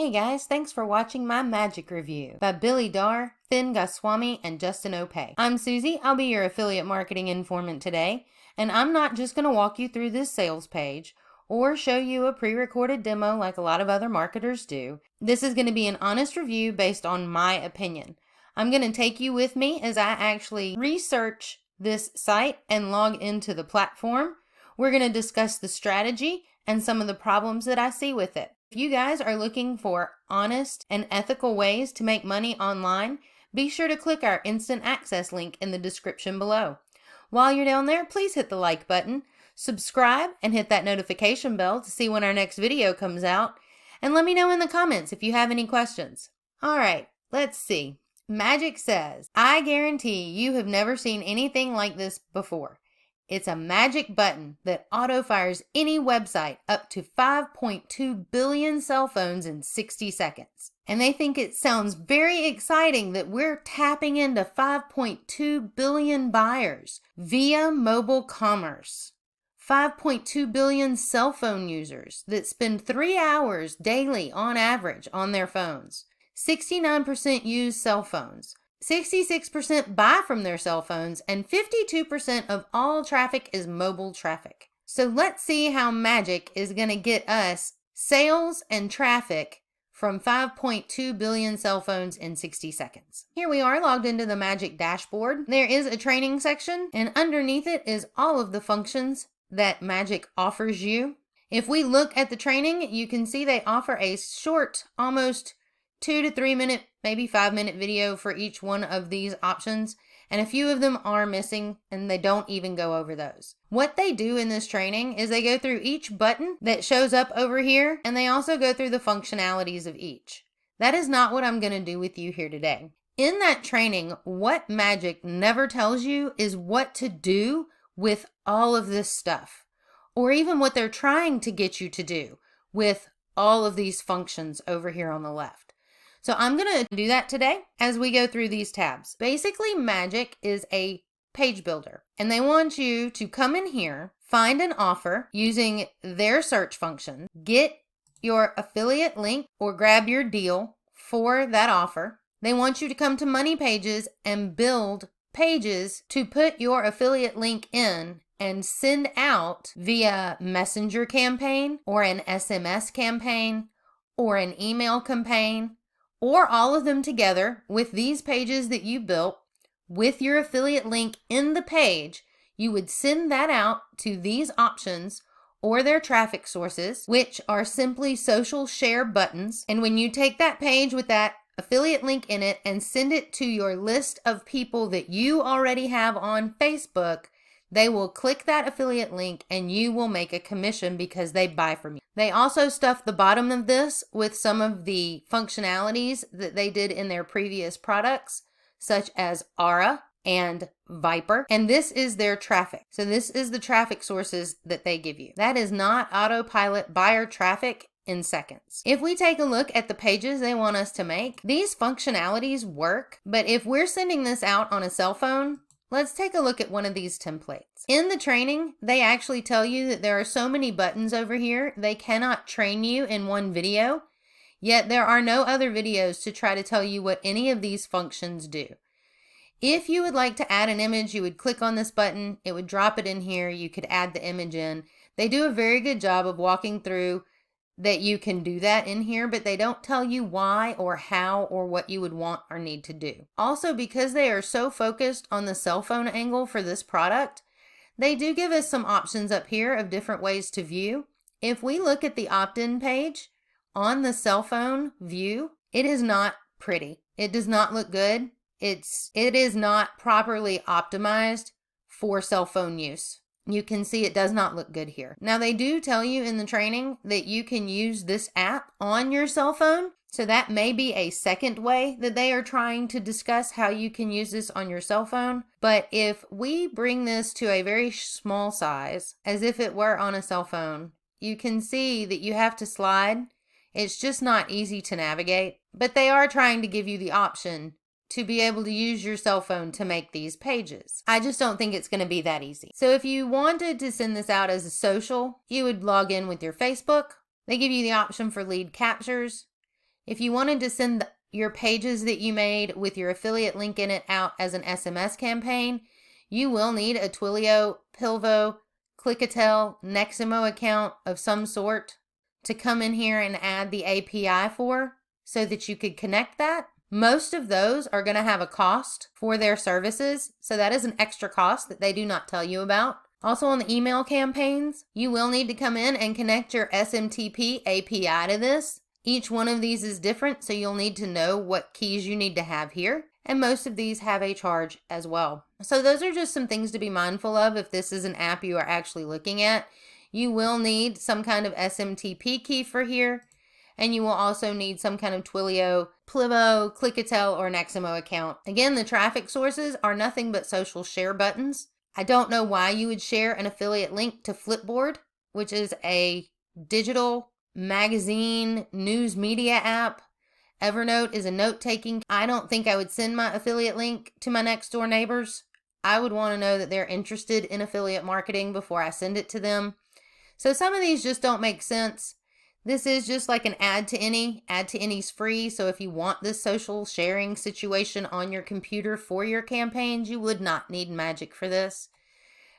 Hey guys, thanks for watching my magic review by Billy Darr, Finn Goswami, and Justin Opay. I'm Susie, I'll be your affiliate marketing informant today, and I'm not just going to walk you through this sales page or show you a pre-recorded demo like a lot of other marketers do. This is going to be an honest review based on my opinion. I'm going to take you with me as I actually research this site and log into the platform. We're going to discuss the strategy and some of the problems that I see with it. If you guys are looking for honest and ethical ways to make money online, be sure to click our instant access link in the description below. While you're down there, please hit the like button, subscribe, and hit that notification bell to see when our next video comes out, and let me know in the comments if you have any questions. Alright, let's see. Magic says, I guarantee you have never seen anything like this before. It's a magic button that auto-fires any website up to 5.2 billion cell phones in 60 seconds. And they think it sounds very exciting that we're tapping into 5.2 billion buyers via mobile commerce. 5.2 billion cell phone users that spend 3 hours daily on average on their phones. 69% use cell phones. 66% buy from their cell phones, and 52% of all traffic is mobile traffic. So let's see how magic is going to get us sales and traffic from 5.2 billion cell phones in 60 seconds. Here we are logged into the magic dashboard. There is a training section, and underneath it is all of the functions that magic offers you. If we look at the training, you can see they offer a short, almost 2 to 3 minute, maybe 5 minute video for each one of these options, and a few of them are missing and they don't even go over those. What they do in this training is they go through each button that shows up over here, and they also go through the functionalities of each. That is not what I'm going to do with you here today. In that training, what magic never tells you is what to do with all of this stuff, or even what they're trying to get you to do with all of these functions over here on the left. So I'm going to do that today as we go through these tabs. Basically, magic is a page builder, and they want you to come in here, find an offer using their search function, get your affiliate link or grab your deal for that offer. They want you to come to Money Pages and build pages to put your affiliate link in and send out via messenger campaign or an SMS campaign or an email campaign, or all of them together with these pages that you built with your affiliate link in the page. You would send that out to these options or their traffic sources, which are simply social share buttons. And when you take that page with that affiliate link in it and send it to your list of people that you already have on Facebook, they will click that affiliate link and you will make a commission because they buy from you. They also stuff the bottom of this with some of the functionalities that they did in their previous products, such as Aura and Viper. And this is their traffic. So this is the traffic sources that they give you. That is not autopilot buyer traffic in seconds. If we take a look at the pages they want us to make, these functionalities work, but if we're sending this out on a cell phone, let's take a look at one of these templates. In the training, they actually tell you that there are so many buttons over here, they cannot train you in one video, yet there are no other videos to try to tell you what any of these functions do. If you would like to add an image, you would click on this button, it would drop it in here, you could add the image in. They do a very good job of walking through that you can do that in here, but they don't tell you why or how or what you would want or need to do. Also, because they are so focused on the cell phone angle for this product, they do give us some options up here of different ways to view. If we look at the opt-in page on the cell phone view, it is not pretty. It does not look good. It is not properly optimized for cell phone use. You can see it does not look good here. Now, they do tell you in the training that you can use this app on your cell phone. So that may be a second way that they are trying to discuss how you can use this on your cell phone. But if we bring this to a very small size, as if it were on a cell phone, you can see that you have to slide. It's just not easy to navigate. But they are trying to give you the option to be able to use your cell phone to make these pages. I just don't think it's going to be that easy. So if you wanted to send this out as a social, you would log in with your Facebook. They give you the option for lead captures. If you wanted to send your pages that you made with your affiliate link in it out as an SMS campaign, you will need a Twilio, Pilvo, Clickatel, Neximo account of some sort to come in here and add the API for so that you could connect that. Most of those are going to have a cost for their services, so that is an extra cost that they do not tell you about. Also on the email campaigns, you will need to come in and connect your SMTP API to this. Each one of these is different, so you'll need to know what keys you need to have here. And most of these have a charge as well. So those are just some things to be mindful of if this is an app you are actually looking at. You will need some kind of SMTP key for here. And you will also need some kind of Twilio, Plivo, Clickatel, or Neximo account. Again, the traffic sources are nothing but social share buttons. I don't know why you would share an affiliate link to Flipboard, which is a digital magazine news media app. Evernote is a note-taking. I don't think I would send my affiliate link to my next door neighbors. I would want to know that they're interested in affiliate marketing before I send it to them. So some of these just don't make sense. This is just like an add to any. Add to any's free. So if you want this social sharing situation on your computer for your campaigns, you would not need Magic for this.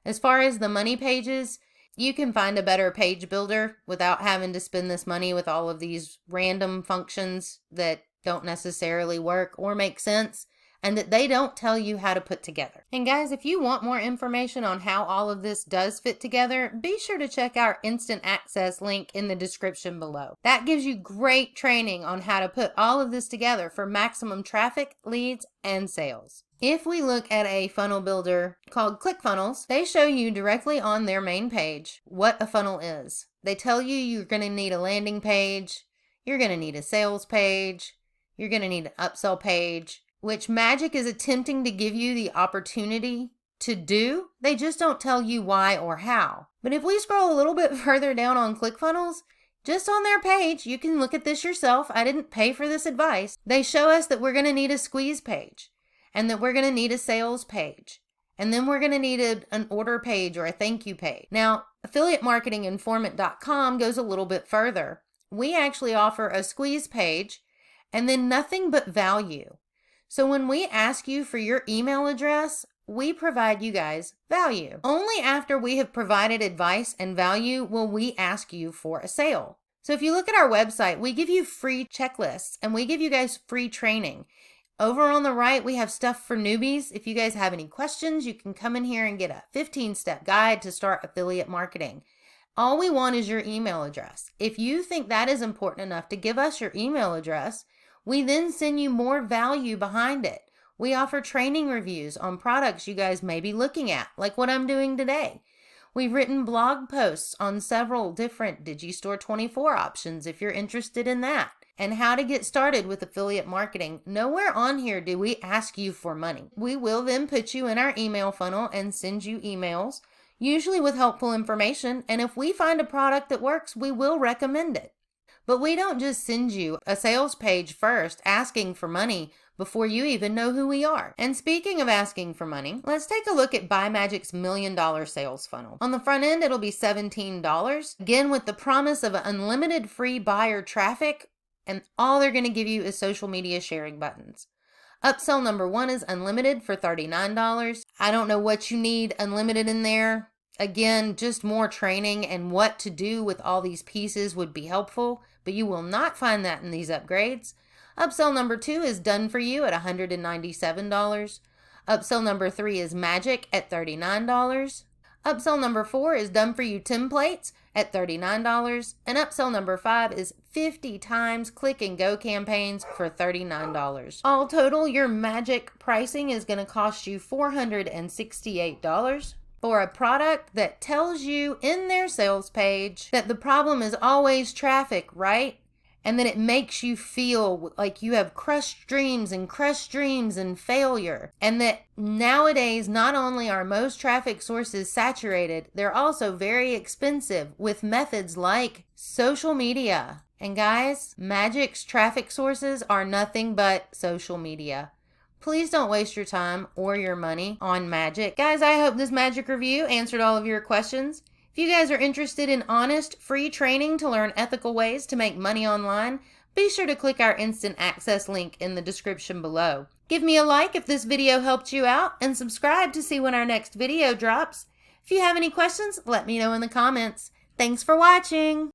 As far as the money pages, you can find a better page builder without having to spend this money with all of these random functions that don't necessarily work or make sense and that they don't tell you how to put together. And guys, if you want more information on how all of this does fit together, be sure to check our instant access link in the description below. That gives you great training on how to put all of this together for maximum traffic, leads, and sales. If we look at a funnel builder called ClickFunnels, they show you directly on their main page what a funnel is. They tell you you're going to need a landing page, you're going to need a sales page, you're going to need an upsell page, which Magic is attempting to give you the opportunity to do. They just don't tell you why or how. But if we scroll a little bit further down on ClickFunnels, just on their page, you can look at this yourself. I didn't pay for this advice. They show us that we're going to need a squeeze page, and that we're going to need a sales page. And then we're going to need an order page or a thank you page. Now, affiliatemarketinginformant.com goes a little bit further. We actually offer a squeeze page and then nothing but value. So when we ask you for your email address, we provide you guys value. Only after we have provided advice and value will we ask you for a sale. So if you look at our website, we give you free checklists and we give you guys free training. Over on the right, we have stuff for newbies. If you guys have any questions, you can come in here and get a 15-step guide to start affiliate marketing. All we want is your email address. If you think that is important enough to give us your email address, we then send you more value behind it. We offer training reviews on products you guys may be looking at, like what I'm doing today. We've written blog posts on several different Digistore 24 options if you're interested in that, and how to get started with affiliate marketing. Nowhere on here do we ask you for money. We will then put you in our email funnel and send you emails, usually with helpful information, and if we find a product that works, we will recommend it. But we don't just send you a sales page first asking for money before you even know who we are. And speaking of asking for money, let's take a look at Buy Magic's $1 million sales funnel. On the front end, it'll be $17, again with the promise of unlimited free buyer traffic, and all they're going to give you is social media sharing buttons. Upsell number 1 is unlimited for $39. I don't know what you need unlimited in there. Again, just more training and what to do with all these pieces would be helpful, but you will not find that in these upgrades. Upsell number 2 is done for you at $197. Upsell number 3 is Magic at $39. Upsell number 4 is done for you templates at $39. And upsell number 5 is 50 times click and go campaigns for $39. All total, your Magic pricing is going to cost you $468. For a product that tells you in their sales page that the problem is always traffic, right? And that it makes you feel like you have crushed dreams and failure. And that nowadays, not only are most traffic sources saturated, they're also very expensive with methods like social media. And guys, Magic's traffic sources are nothing but social media. Please don't waste your time or your money on Magic. Guys, I hope this Magic review answered all of your questions. If you guys are interested in honest, free training to learn ethical ways to make money online, be sure to click our instant access link in the description below. Give me a like if this video helped you out, and subscribe to see when our next video drops. If you have any questions, let me know in the comments. Thanks for watching!